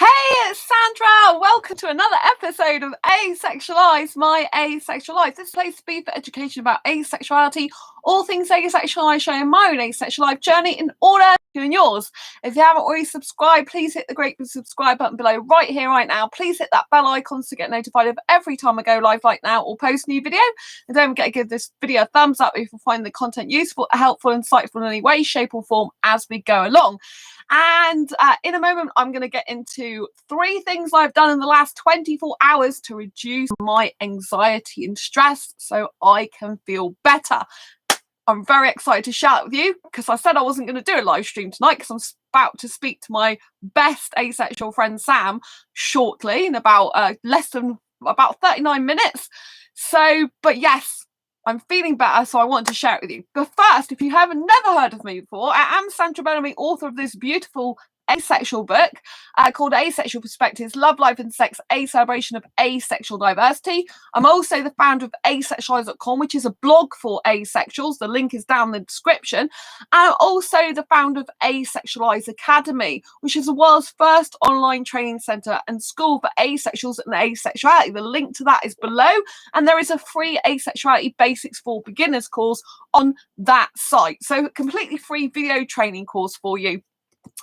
Hey, it's Sandra. Welcome to another episode of Asexualized, my asexual life. This place to be for education about asexuality, all things asexualized, showing my own asexual life journey in order to doing yours. If you haven't already subscribed, please hit the great big subscribe button below right here, right now. Please hit that bell icon to get notified of every time I go live like now or post a new video. And don't forget to give this video a thumbs up if you find the content useful, helpful, insightful in any way, shape or form as we go along. And in a moment, I'm going to get into 3 things I've done in the last 24 hours to reduce my anxiety and stress so I can feel better. I'm very excited to share it with you because I said I wasn't going to do a live stream tonight because I'm about to speak to my best asexual friend Sam shortly in about about 39 minutes. So, but yes, I'm feeling better, so I wanted to share it with you. But first, if you haven't never heard of me before, I am Sandra Bellamy, author of this beautiful asexual book called Asexual Perspectives, Love, Life and Sex, a celebration of asexual diversity. I'm also the founder of asexualise.com, which is a blog for asexuals. The link is down in the description. And I'm also the founder of Asexualise Academy, which is the world's first online training centre and school for asexuals and asexuality. The link to that is below, and there is a free asexuality basics for beginners course on that site. So a completely free video training course for you.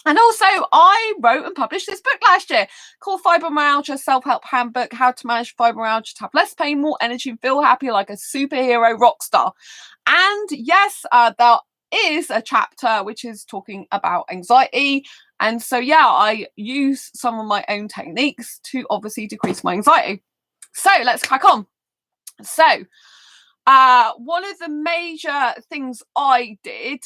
And also, I wrote and published this book last year called Fibromyalgia Self-Help Handbook, How to Manage Fibromyalgia to Have Less Pain, More Energy and Feel Happy Like a Superhero Rock Star. And yes, there is a chapter which is talking about anxiety. And so, yeah, I use some of my own techniques to obviously decrease my anxiety. So let's crack on. So one of the major things I did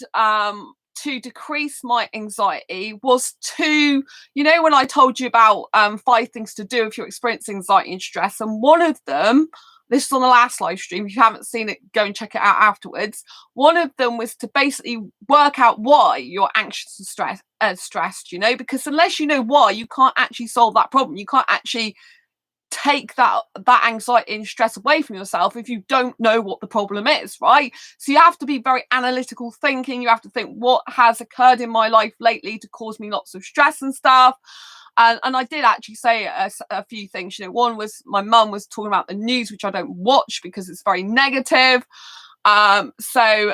to decrease my anxiety was to, you know, when I told you about 5 things to do if you're experiencing anxiety and stress, and one of them, this is on the last live stream, if you haven't seen it, go and check it out afterwards. One of them was to basically work out why you're anxious and stressed, you know, because unless you know why, you can't actually solve that problem. You can't actually take that anxiety and stress away from yourself if you don't know what the problem is, right? So you have to be very analytical thinking. You have to think, what has occurred in my life lately to cause me lots of stress and stuff. And I did actually say a few things. You know, one was my mum was talking about the news, which I don't watch because it's very negative. One of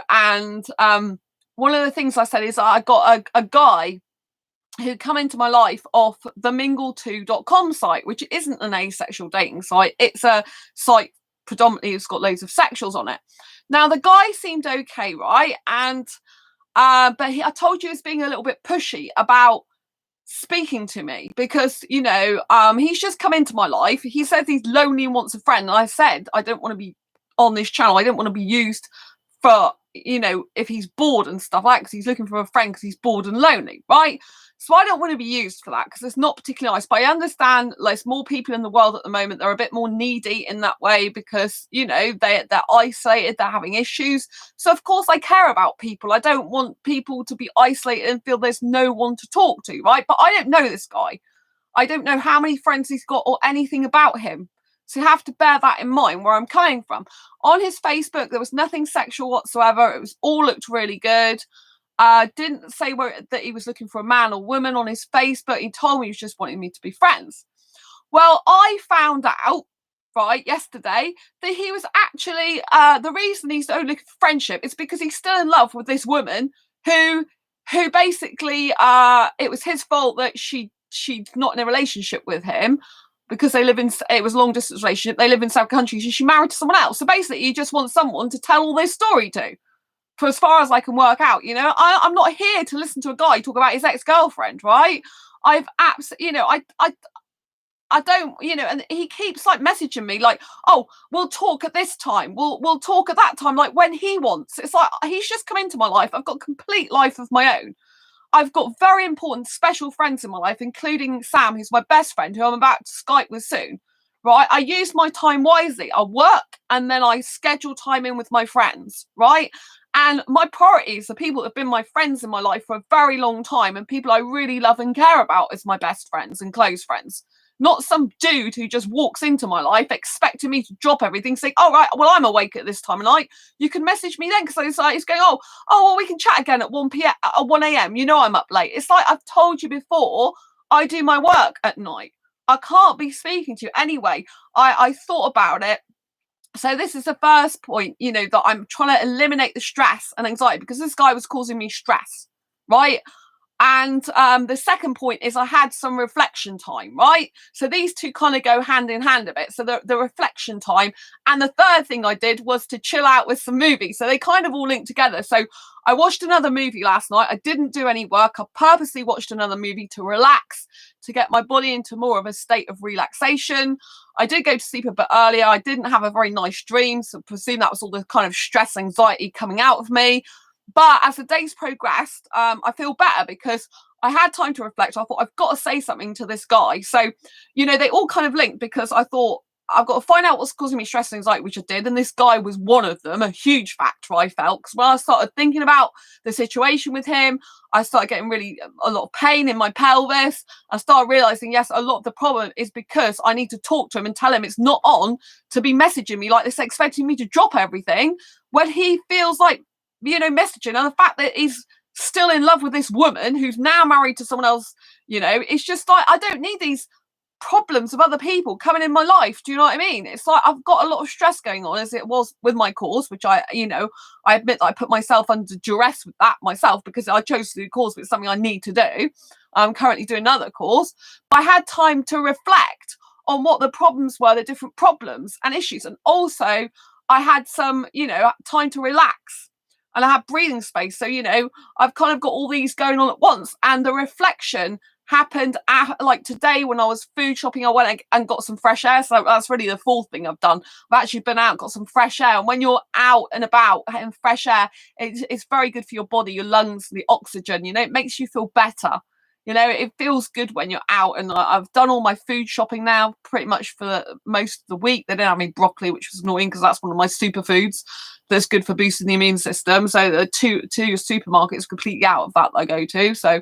the things I said is I got a guy who come into my life off the mingle2.com site, which isn't an asexual dating site. It's a site predominantly it's got loads of sexuals on it. Now, the guy seemed okay, right? And but I told you he was being a little bit pushy about speaking to me because, you know, he's just come into my life. He says he's lonely and wants a friend. And I said, I don't want to be on this channel. I don't want to be used for, you know, if he's bored and stuff like that, because he's looking for a friend because he's bored and lonely, right? So I don't want to be used for that because it's not particularly nice. But I understand there's more people in the world at the moment. They're a bit more needy in that way because, you know, they're isolated, they're having issues. So of course I care about people. I don't want people to be isolated and feel there's no one to talk to, right? But I don't know this guy. I don't know how many friends he's got or anything about him. So you have to bear that in mind where I'm coming from. On his Facebook, there was nothing sexual whatsoever. It was all looked really good. Didn't say that he was looking for a man or woman on his face, but he told me he was just wanting me to be friends. Well, I found out, right, yesterday that he was actually, the reason he's only looking for friendship is because he's still in love with this woman who basically, it was his fault that she's not in a relationship with him because it was a long distance relationship. They live in South countries and she married to someone else. So basically he just wants someone to tell all this story to. For as far as I can work out, you know, I'm not here to listen to a guy talk about his ex-girlfriend, right? I've absolutely, you know, I don't, you know, and he keeps like messaging me like, oh, we'll talk at this time. We'll talk at that time, like when he wants. It's like, he's just come into my life. I've got a complete life of my own. I've got very important, special friends in my life, including Sam, who's my best friend, who I'm about to Skype with soon, right? I use my time wisely. I work and then I schedule time in with my friends, right? And my priorities are people that have been my friends in my life for a very long time and people I really love and care about as my best friends and close friends. Not some dude who just walks into my life expecting me to drop everything, saying, oh, right, well, I'm awake at this time of night. You can message me then, because it's like, it's going, well, we can chat again at 1 a.m. You know I'm up late. It's like I've told you before, I do my work at night. I can't be speaking to you anyway. I thought about it. So this is the first point, you know, that I'm trying to eliminate the stress and anxiety, because this guy was causing me stress, right? And the second point is I had some reflection time, right? So these two kind of go hand in hand a bit. So the reflection time. And the third thing I did was to chill out with some movies. So they kind of all link together. So I watched another movie last night. I didn't do any work. I purposely watched another movie to relax, to get my body into more of a state of relaxation. I did go to sleep a bit earlier. I didn't have a very nice dream. So I presume that was all the kind of stress, anxiety coming out of me. But as the days progressed, I feel better because I had time to reflect. I thought, I've got to say something to this guy. So, you know, they all kind of linked, because I thought, I've got to find out what's causing me stress and anxiety, which I did. And this guy was one of them, a huge factor, I felt. Because when I started thinking about the situation with him, I started getting really a lot of pain in my pelvis. I started realizing, yes, a lot of the problem is because I need to talk to him and tell him it's not on to be messaging me like this, expecting me to drop everything when he feels like, you know, messaging. And the fact that he's still in love with this woman who's now married to someone else, you know, it's just like, I don't need these problems of other people coming in my life. Do you know what I mean? It's like I've got a lot of stress going on, as it was with my course, which I, you know, I admit that I put myself under duress with that myself, because I chose to do the course, but it's something I need to do. I'm currently doing another course. But I had time to reflect on what the problems were, the different problems and issues. And also I had some, you know, time to relax. And I had breathing space. So, you know, I've kind of got all these going on at once. And the reflection happened like today when I was food shopping. I went and got some fresh air. So that's really the fourth thing I've done. I've actually been out, got some fresh air. And when you're out and about and fresh air, it's very good for your body, your lungs, the oxygen. You know, it makes you feel better. You know, it feels good when you're out. And I've done all my food shopping now pretty much for most of the week. They didn't have any broccoli, which was annoying because that's one of my superfoods that's good for boosting the immune system. So the two supermarkets completely out of that I go to. So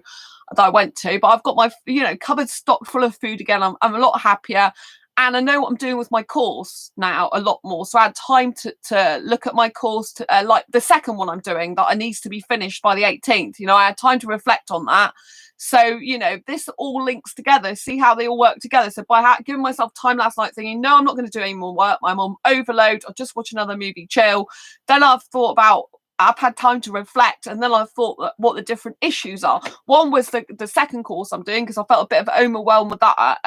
that I went to, but I've got my, you know, cupboard stocked full of food again. I'm a lot happier. And I know what I'm doing with my course now a lot more. So I had time to look at my course, to like the second one I'm doing that needs to be finished by the 18th. You know, I had time to reflect on that. So, you know, this all links together. See how they all work together. So by giving myself time last night thinking, no, I'm not going to do any more work. I'm on overload. I'll just watch another movie, chill. Then I've thought about, I've had time to reflect, and then I thought that what the different issues are. One was the second course I'm doing, because I felt a bit of overwhelmed with that.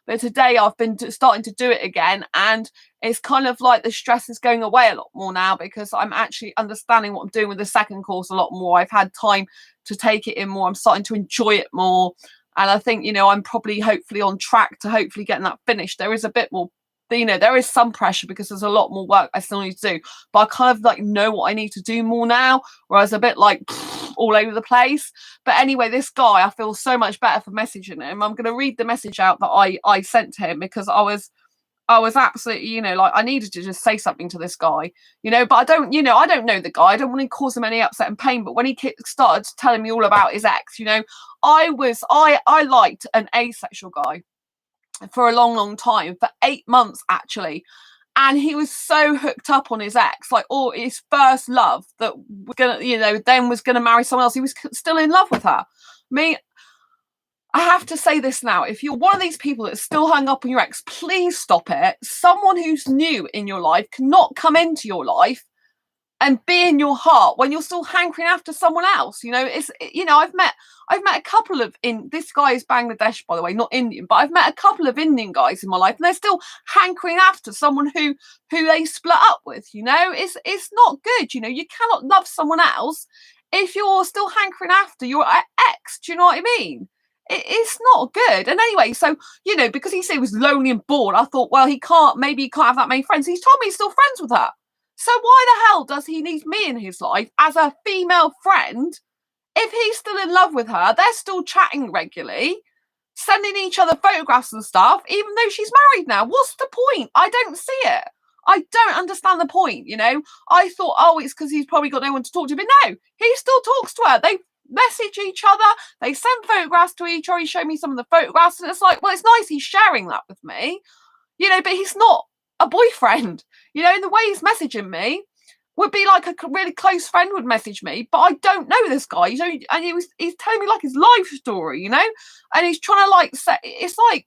But today I've been starting to do it again, and it's kind of like the stress is going away a lot more now, because I'm actually understanding what I'm doing with the second course a lot more. I've had time to take it in more. I'm starting to enjoy it more. And I think, you know, I'm probably hopefully on track to hopefully getting that finished. There is a bit more, you know, there is some pressure because there's a lot more work I still need to do, but I kind of like know what I need to do more now, whereas a bit like all over the place. But anyway, this guy, I feel so much better for messaging him. I'm going to read the message out that I sent to him, because I was absolutely, you know, like I needed to just say something to this guy, you know, but I don't know the guy. I don't want to cause him any upset and pain. But when he started telling me all about his ex, you know, I liked an asexual guy for a long time, for 8 months actually, and he was so hooked up on his ex, like, or his first love, that was gonna, you know, then was gonna marry someone else. He was still in love with her. Me, I have to say this now, if you're one of these people that's still hung up on your ex, please stop it. Someone who's new in your life cannot come into your life and be in your heart when you're still hankering after someone else. You know, it's, you know, I've met a couple of, this guy is Bangladesh, by the way, not Indian, but I've met a couple of Indian guys in my life, and they're still hankering after someone who they split up with. You know, it's not good. You know, you cannot love someone else if you're still hankering after your ex. Do you know what I mean? It's not good. And anyway, so, you know, because he said he was lonely and bored, I thought, well, maybe he can't have that many friends. He's told me he's still friends with her. So why the hell does he need me in his life as a female friend if he's still in love with her? They're still chatting regularly, sending each other photographs and stuff, even though she's married now. What's the point? I don't see it. I don't understand the point, you know. I thought, oh, it's because he's probably got no one to talk to. But no, he still talks to her. They message each other. They send photographs to each other. He showed me some of the photographs, and it's like, well, it's nice he's sharing that with me, you know, but he's not a boyfriend, you know, in the way he's messaging me. would be like a really close friend would message me, but I don't know this guy. And he's telling me like his life story, you know, and he's trying to like say it's like,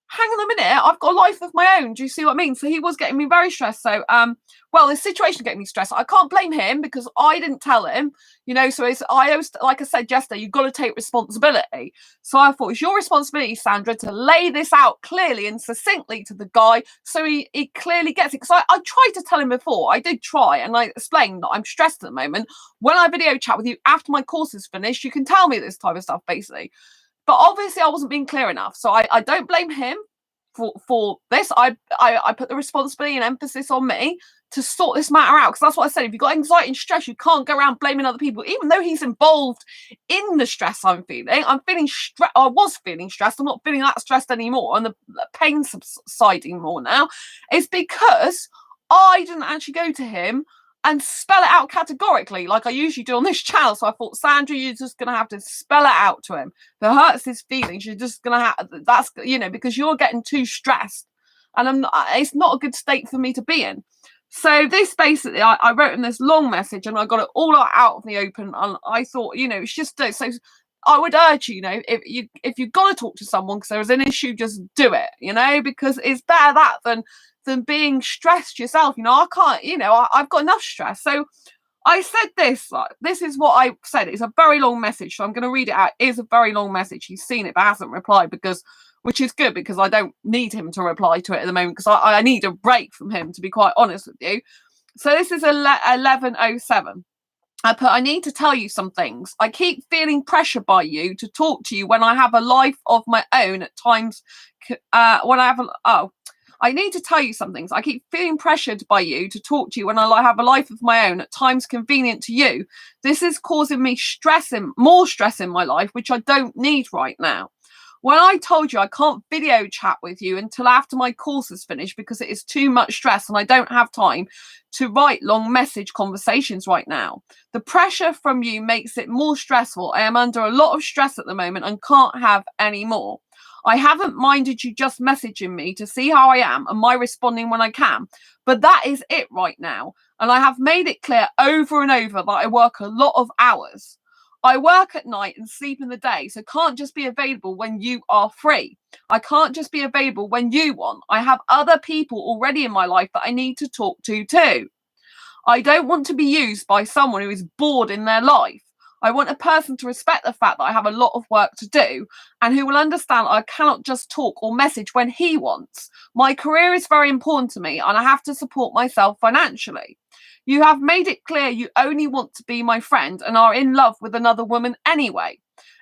hang on a minute, I've got a life of my own. Do you see what I mean? So he was getting me very stressed. So, well, this situation getting me stressed. I can't blame him because I didn't tell him, you know. So I always, like I said yesterday, you've got to take responsibility. So I thought it's your responsibility, Sandra, to lay this out clearly and succinctly to the guy so he clearly gets it. Because I tried to tell him before. I did try, and I explained that I'm stressed at the moment. When I video chat with you after my course is finished, you can tell me this type of stuff, basically. But obviously I wasn't being clear enough. So I don't blame him for this. I put the responsibility and emphasis on me to sort this matter out. Because that's what I said. If you've got anxiety and stress, you can't go around blaming other people. Even though he's involved in the stress I'm feeling, I was feeling stressed. I'm not feeling that stressed anymore. And the pain subsiding more now. It's because I didn't actually go to him and spell it out categorically like I usually do on this channel. So I thought, Sandra, you're just going to have to spell it out to him. If it hurts his feelings, you're just going to have, that's, you know, because you're getting too stressed. And it's not a good state for me to be in. So this basically, I wrote him this long message and I got it all out of the open. And I thought, you know, it's just, so I would urge you, you know, if you've got to talk to someone because there's an issue, just do it, you know, because it's better that than being stressed yourself. You know, I can't, you know, I've got enough stress. So I said this, like, this is what I said. It's a very long message, so I'm going to read it out. It is a very long message. He's seen it but hasn't replied, which is good because I don't need him to reply to it at the moment because I need a break from him, to be quite honest with you. So this is 11:07. I need to tell you some things. I keep feeling pressure by you to talk to you when I have a life of my own at times. I need to tell you some things. I keep feeling pressured by you to talk to you when I have a life of my own, at times convenient to you. This is causing me more stress in my life, which I don't need right now. When I told you I can't video chat with you until after my course is finished because it is too much stress and I don't have time to write long message conversations right now. The pressure from you makes it more stressful. I am under a lot of stress at the moment and can't have any more. I haven't minded you just messaging me to see how I am and my responding when I can, but that is it right now. And I have made it clear over and over that I work a lot of hours. I work at night and sleep in the day, so can't just be available when you are free. I can't just be available when you want. I have other people already in my life that I need to talk to too. I don't want to be used by someone who is bored in their life. I want a person to respect the fact that I have a lot of work to do and who will understand I cannot just talk or message when he wants. My career is very important to me and I have to support myself financially. You have made it clear you only want to be my friend and are in love with another woman anyway.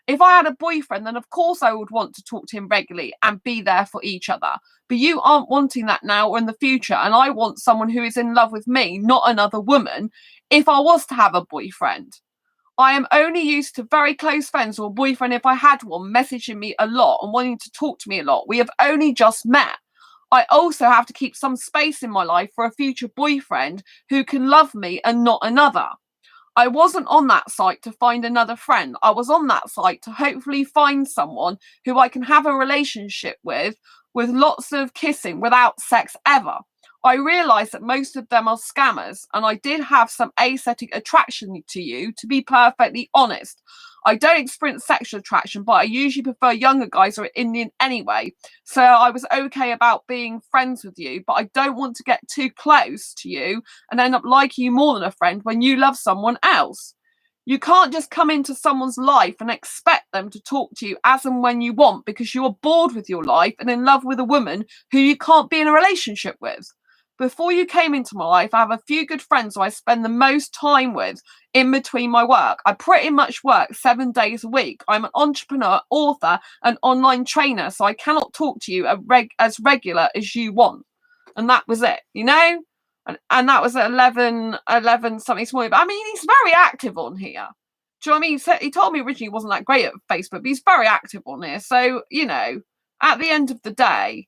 If I had a boyfriend, then of course I would want to talk to him regularly and be there for each other. But you aren't wanting that now or in the future, and I want someone who is in love with me, not another woman, if I was to have a boyfriend. I am only used to very close friends or a boyfriend, if I had one, messaging me a lot and wanting to talk to me a lot. We have only just met. I also have to keep some space in my life for a future boyfriend who can love me and not another. I wasn't on that site to find another friend. I was on that site to hopefully find someone who I can have a relationship with lots of kissing without sex ever. I realised that most of them are scammers, and I did have some asexual attraction to you, to be perfectly honest. I don't experience sexual attraction, but I usually prefer younger guys who are Indian anyway. So I was okay about being friends with you, but I don't want to get too close to you and end up liking you more than a friend when you love someone else. You can't just come into someone's life and expect them to talk to you as and when you want because you are bored with your life and in love with a woman who you can't be in a relationship with. Before you came into my life, I have a few good friends who I spend the most time with in between my work. I pretty much work 7 days a week. I'm an entrepreneur, author, and online trainer, so I cannot talk to you as regular as you want. And that was it, you know? And that was at 11 something this morning. But I mean, he's very active on here. Do you know what I mean? He told me originally he wasn't that great at Facebook, but he's very active on here. So, you know, at the end of the day,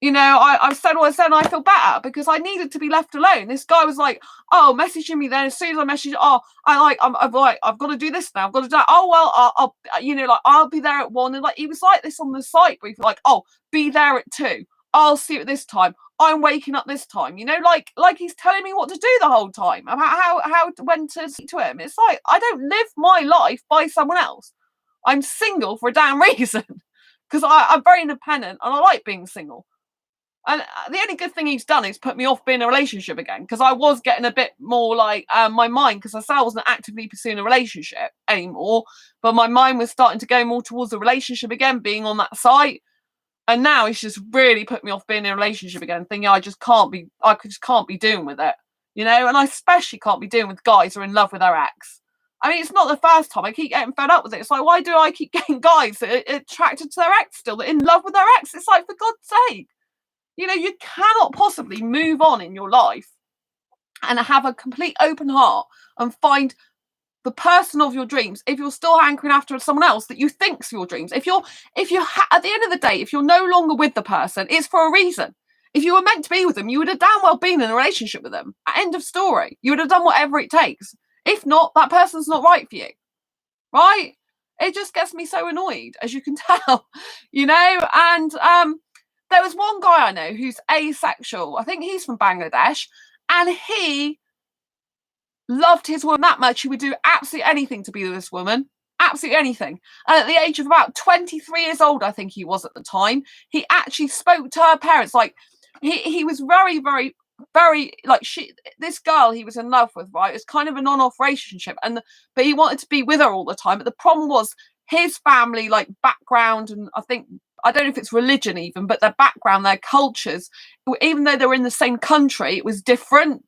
you know, I've said what I said and I feel better because I needed to be left alone. This guy was like, oh, messaging me then. As soon as I messaged, I've got to do this now. I've got to do that. Oh, well, I'll you know, like, I'll be there at 1. And like, he was like this on the site brief, like, oh, be there at 2. I'll see you at this time. I'm waking up this time, you know, like he's telling me what to do the whole time, about how when to speak to him. It's like, I don't live my life by someone else. I'm single for a damn reason, because I'm very independent and I like being single. And the only good thing he's done is put me off being in a relationship again, because I was getting a bit more like my mind, because I said I wasn't actively pursuing a relationship anymore, but my mind was starting to go more towards a relationship again, being on that site. And now he's just really put me off being in a relationship again, thinking I just can't be doing with it, you know. And I especially can't be doing with guys who are in love with their ex. I mean, it's not the first time. I keep getting fed up with it. It's like, why do I keep getting guys that are attracted to their ex still, that are in love with their ex? It's like, for God's sake. You know, you cannot possibly move on in your life and have a complete open heart and find the person of your dreams if you're still hankering after someone else that you think's your dreams. If you're at the end of the day, if you're no longer with the person, it's for a reason. If you were meant to be with them, you would have damn well been in a relationship with them. End of story. You would have done whatever it takes. If not, that person's not right for you, right? It just gets me so annoyed, as you can tell, you know. And there was one guy I know who's asexual. I think he's from Bangladesh, and he loved his woman that much. He would do absolutely anything to be with this woman, absolutely anything. And at the age of about 23 years old, I think he was at the time, he actually spoke to her parents. Like he was very, very, very, like, this girl he was in love with, right? It was kind of an on-off relationship, but he wanted to be with her all the time. But the problem was his family, like, background, and I don't know if it's religion even, but their background, their cultures, even though they were in the same country, it was different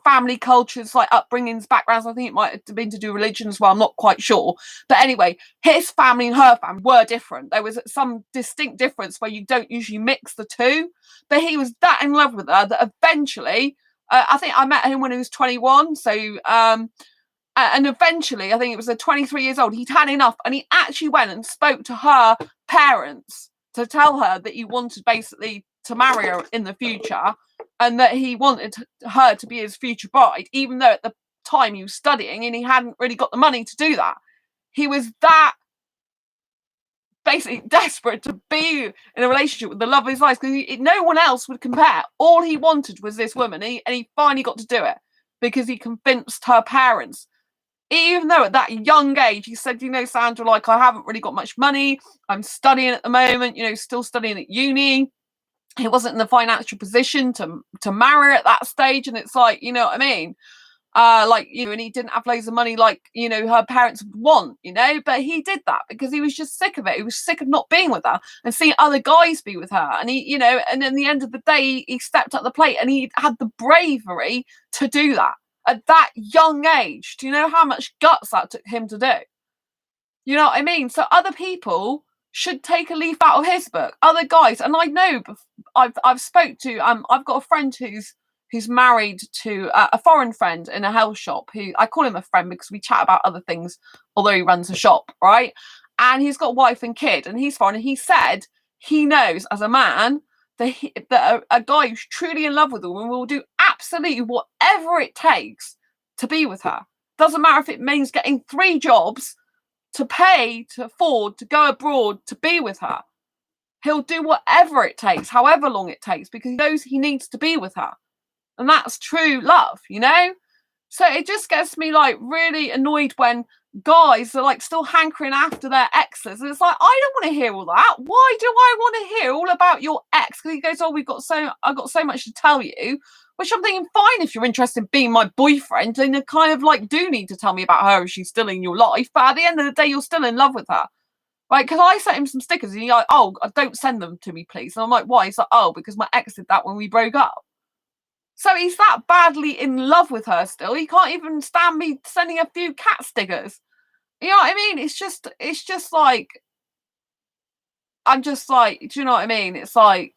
family cultures, like upbringings, backgrounds. I think it might have been to do with religion as well. I'm not quite sure. But anyway, his family and her family were different. There was some distinct difference where you don't usually mix the two. But he was that in love with her that eventually, I think I met him when he was 21. So, and eventually, I think it was at 23 years old, he'd had enough, and he actually went and spoke to her parents to tell her that he wanted basically to marry her in the future, and that he wanted her to be his future bride, even though at the time he was studying and he hadn't really got the money to do that. He was that basically desperate to be in a relationship with the love of his life, because no one else would compare. All he wanted was this woman, and he finally got to do it because he convinced her parents. Even though at that young age, he said, you know, Sandra, like, I haven't really got much money. I'm studying at the moment, you know, still studying at uni. He wasn't in the financial position to marry at that stage. And it's like, you know what I mean? Like, you know, and he didn't have loads of money like, you know, her parents would want, you know, but he did that because he was just sick of it. He was sick of not being with her and seeing other guys be with her. And he, you know, and in the end of the day, he stepped up the plate and he had the bravery to do that at that young age. Do you know how much guts that took him to do? You know what I mean? So other people should take a leaf out of his book. Other guys, and I know I've spoke to I've got a friend who's married to a foreign friend in a health shop, who I call him a friend because we chat about other things, although he runs a shop, right? And he's got a wife and kid, and he's foreign, and he said he knows as a man that a guy who's truly in love with a woman will do absolutely whatever it takes to be with her. Doesn't matter if it means getting 3 jobs to pay, to afford, to go abroad, to be with her. He'll do whatever it takes, however long it takes, because he knows he needs to be with her. And that's true love, you know? So it just gets me, like, really annoyed when guys are, like, still hankering after their exes. And it's like, I don't want to hear all that. Why do I want to hear all about your ex? Because he goes, oh, I've got so much to tell you. Which I'm thinking, fine, if you're interested in being my boyfriend, then you kind of, like, do need to tell me about her if she's still in your life. But at the end of the day, you're still in love with her. Right? Because I sent him some stickers and he's like, oh, don't send them to me, please. And I'm like, why? He's like, oh, because my ex did that when we broke up. So he's that badly in love with her still. He can't even stand me sending a few cat stickers. You know what I mean? It's just like, I'm just like, do you know what I mean? It's like,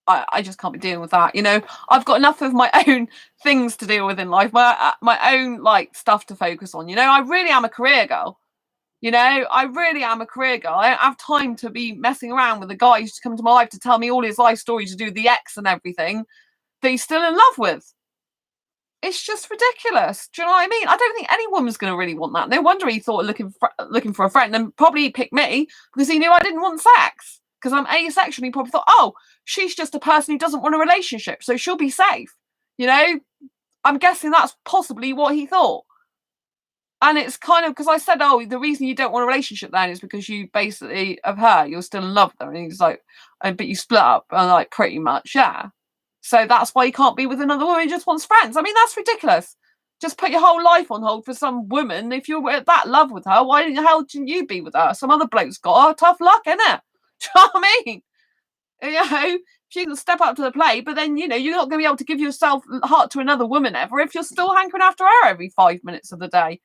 I just can't be dealing with that, you know. I've got enough of my own things to deal with in life, my own, like, stuff to focus on, you know. I really am a career girl, you know. I really am a career girl. I don't have time to be messing around with a guy who's come to my life to tell me all his life story, to do with the ex and everything that he's still in love with. It's just ridiculous. Do you know what I mean? I don't think any woman's going to really want that. No wonder he thought looking for a friend, and probably he picked me because he knew I didn't want sex. because I'm asexual. He probably thought, oh, she's just a person who doesn't want a relationship, so she'll be safe. You know, I'm guessing that's possibly what he thought. And it's kind of because I said, oh, the reason you don't want a relationship then is because you basically, of her, you're still in love with her. And he's like, but you split up. And I'm like, pretty much, yeah. So that's why you can't be with another woman who just wants friends. I mean, that's ridiculous. Just put your whole life on hold for some woman. If you're that love with her, why the hell didn't you be with her? Some other bloke's got her. Tough luck, innit? Do you know what I mean? You know, she can step up to the plate, but then, you know, you're not going to be able to give yourself heart to another woman ever if you're still hankering after her every 5 minutes of the day.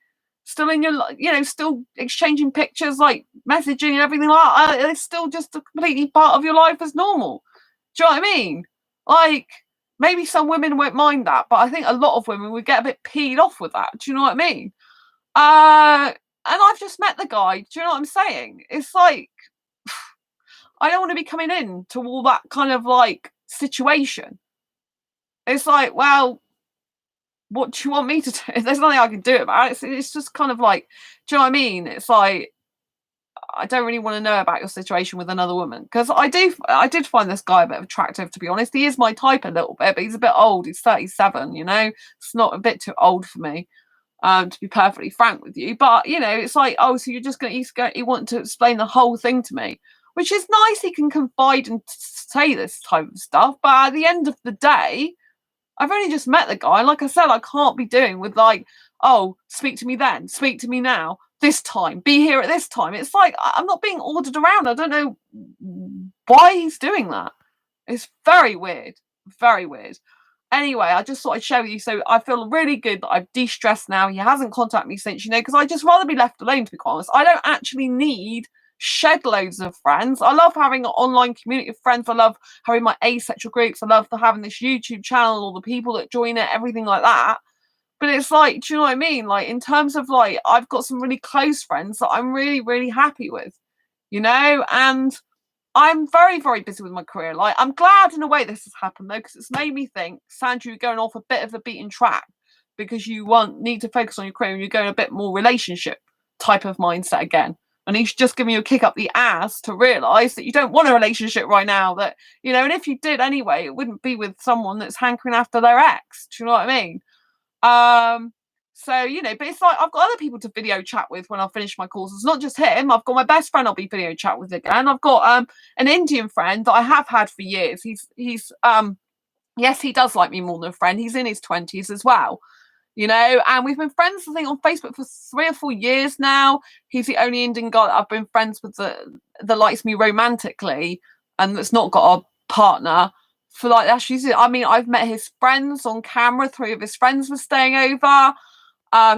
Still in your, you know, still exchanging pictures, like messaging and everything like that. It's still just a completely part of your life as normal. Do you know what I mean? Like, maybe some women won't mind that, but I think a lot of women would get a bit peed off with that. Do you know what I mean? And I've just met the guy. Do you know what I'm saying? It's like, I don't want to be coming in to all that kind of like situation. It's like, well, what do you want me to do? There's nothing I can do about it. It's just kind of like, do you know what I mean? It's like, I don't really want to know about your situation with another woman, because I did find this guy a bit attractive, to be honest. He is my type a little bit, but he's a bit old. He's 37, you know. It's not a bit too old for me, to be perfectly frank with you. But you know, it's like, oh, so you're just going he want to explain the whole thing to me, which is nice. He can confide and say this type of stuff, but at the end of the day, I've only just met the guy. Like I said, I can't be doing with like, oh, speak to me then, speak to me now, this time, be here at this time. It's like, I'm not being ordered around. I don't know why he's doing that. It's very weird. Very weird. Anyway, I just thought I'd share with you. So I feel really good that I've de-stressed now. He hasn't contacted me since, you know, because I just rather be left alone, to be quite honest. I don't actually need shed loads of friends. I love having an online community of friends. I love having my asexual groups. I love having this YouTube channel, all the people that join it, everything like that. But it's like, do you know what I mean? Like, in terms of like, I've got some really close friends that I'm really, really happy with, you know, and I'm very, very busy with my career. Like, I'm glad in a way this has happened though, because it's made me think, Sandra, you're going off a bit of a beaten track because you need to focus on your career and you're going a bit more relationship type of mindset again. And he's just giving you a kick up the ass to realise that you don't want a relationship right now. That, you know, and if you did anyway, it wouldn't be with someone that's hankering after their ex. Do you know what I mean? So, you know, but it's like I've got other people to video chat with when I finish my courses. Not just him. I've got my best friend I'll be video chat with again. I've got an Indian friend that I have had for years. He's yes, he does like me more than a friend. He's in his 20s as well. You know, and we've been friends, I think, on Facebook for 3 or 4 years now. He's the only Indian guy that I've been friends with that likes me romantically and that's not got a partner for like actually. I mean, I've met his friends on camera. 3 of his friends were staying over.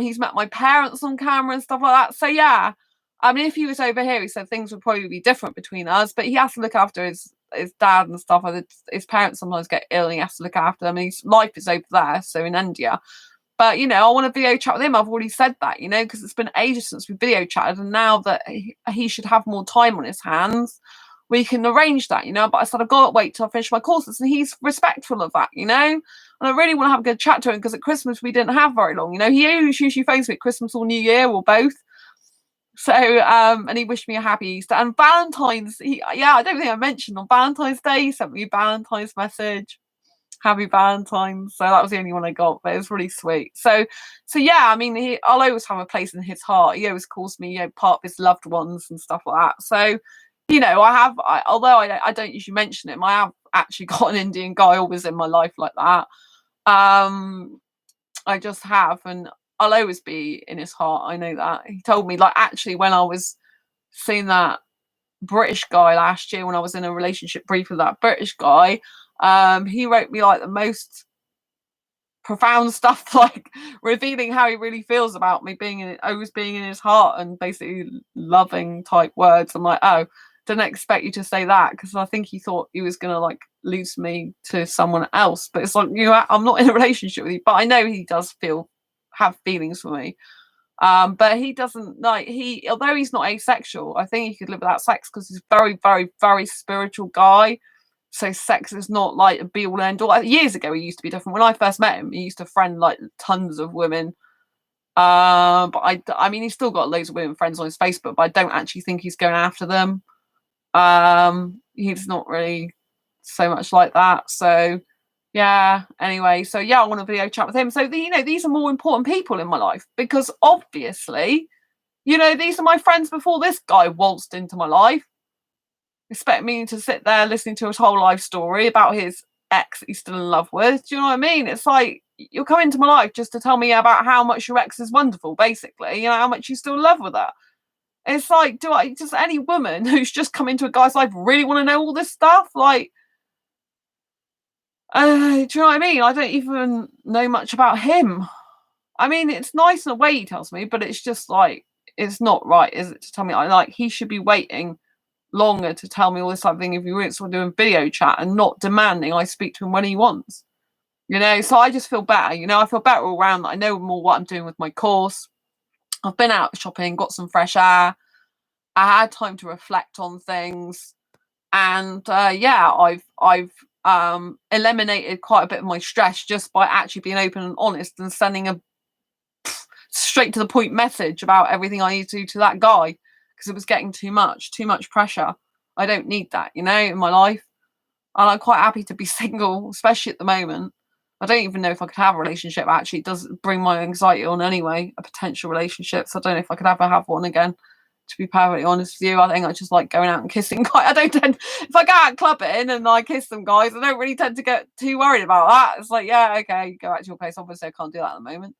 He's met my parents on camera and stuff like that. So yeah, I mean, if he was over here, he said things would probably be different between us, but he has to look after his dad and stuff. His parents sometimes get ill and he has to look after them. His life is over there, so in India. But, you know, I want to video chat with him. I've already said that, you know, because it's been ages since we video chatted. And now that he should have more time on his hands, we can arrange that, you know. But I said, I've got to wait till I finish my courses. And he's respectful of that, you know. And I really want to have a good chat to him because at Christmas we didn't have very long, you know. He usually phones me at Christmas or New Year or both. So, and he wished me a happy Easter. And Valentine's, I don't think I mentioned on Valentine's Day, he sent me a Valentine's message. Happy Valentine's. So that was the only one I got, but it was really sweet. So yeah, I mean, I'll always have a place in his heart. He always calls me, you know, part of his loved ones and stuff like that. So, you know, although I don't usually mention him, I have actually got an Indian guy always in my life like that. I just have, and I'll always be in his heart. I know that. He told me, like, actually, when I was seeing that British guy last year, when I was in a relationship brief with that British guy, he wrote me like the most profound stuff, like revealing how he really feels about me always being in his heart and basically loving type words. I'm like, oh, didn't expect you to say that, because I think he thought he was gonna like lose me to someone else. But it's like, you know, I'm not in a relationship with you, but I know he does have feelings for me. But he doesn't, like, although he's not asexual, I think he could live without sex because he's a very, very, very spiritual guy. So sex is not like a be all end all. Years ago, he used to be different. When I first met him, he used to friend like tons of women. But I mean, he's still got loads of women friends on his Facebook, but I don't actually think he's going after them. he's not really so much like that. So yeah, anyway, so yeah, I want a video chat with him. So these are more important people in my life, because obviously, these are my friends before this guy waltzed into my life. Expect me to sit there listening to his whole life story about his ex that he's still in love with. Do you know what I mean? It's like, you're coming to my life just to tell me about how much your ex is wonderful, basically, how much you still in love with her. It's like, does any woman who's just come into a guy's life really want to know all this stuff? Like, do you know what I mean? I don't even know much about him. I mean, it's nice in a way he tells me, but it's just like, it's not right, is it, to tell me? He should be waiting longer to tell me all this type of thing if he really sort of doing video chat and not demanding I speak to him when he wants. So I just feel better. I feel better all around, that I know more what I'm doing with my course. I've been out shopping, got some fresh air. I had time to reflect on things, and I've eliminated quite a bit of my stress just by actually being open and honest and sending a straight to the point message about everything I need to do to that guy, because it was getting too much pressure. I don't need that, in my life, and I'm quite happy to be single, especially at the moment. I don't even know if I could have a relationship. Actually, it does bring my anxiety on anyway, a potential relationship. So I don't know if I could ever have one again, to be perfectly honest with you. I think I just like going out and kissing guys. I don't tend, if I go out clubbing and I kiss some guys, I don't really tend to get too worried about that. It's like, yeah, okay, go back to your place. Obviously, I can't do that at the moment.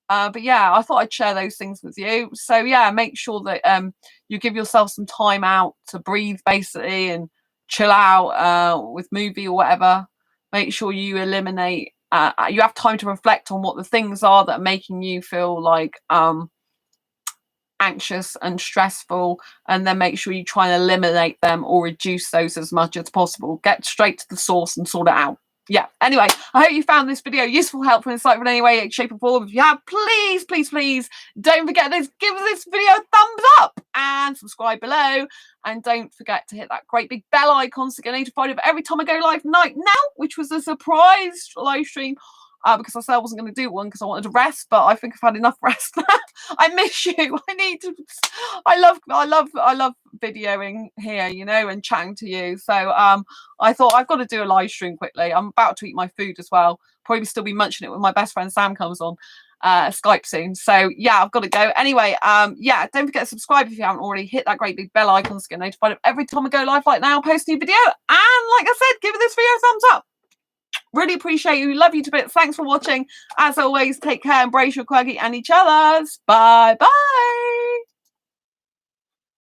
But yeah, I thought I'd share those things with you. So yeah, make sure that you give yourself some time out to breathe, basically, and chill out with movie or whatever. Make sure you eliminate. You have time to reflect on what the things are that are making you feel like anxious and stressful, and then make sure you try and eliminate them or reduce those as much as possible. Get straight to the source and sort it out. Yeah, anyway, I hope you found this video useful, helpful, insightful in any way, shape or form. If you have, please, please, please don't forget this, give this video a thumbs up and subscribe below, and don't forget to hit that great big bell icon so you get notified of every time I go live now, which was a surprise live stream, because I said I wasn't going to do one because I wanted to rest, but I think I've had enough rest. I miss you. I love videoing here, and chatting to you. So I thought I've got to do a live stream quickly. I'm about to eat my food as well. Probably still be munching it when my best friend Sam comes on Skype soon. So yeah, I've got to go. Anyway, yeah, don't forget to subscribe if you haven't already. Hit that great big bell icon to get notified of every time I go live like now, post a new video. And like I said, give this video a thumbs up. Really appreciate you. Love you to bits. Thanks for watching. As always, take care, embrace your quirky and each other's. Bye bye.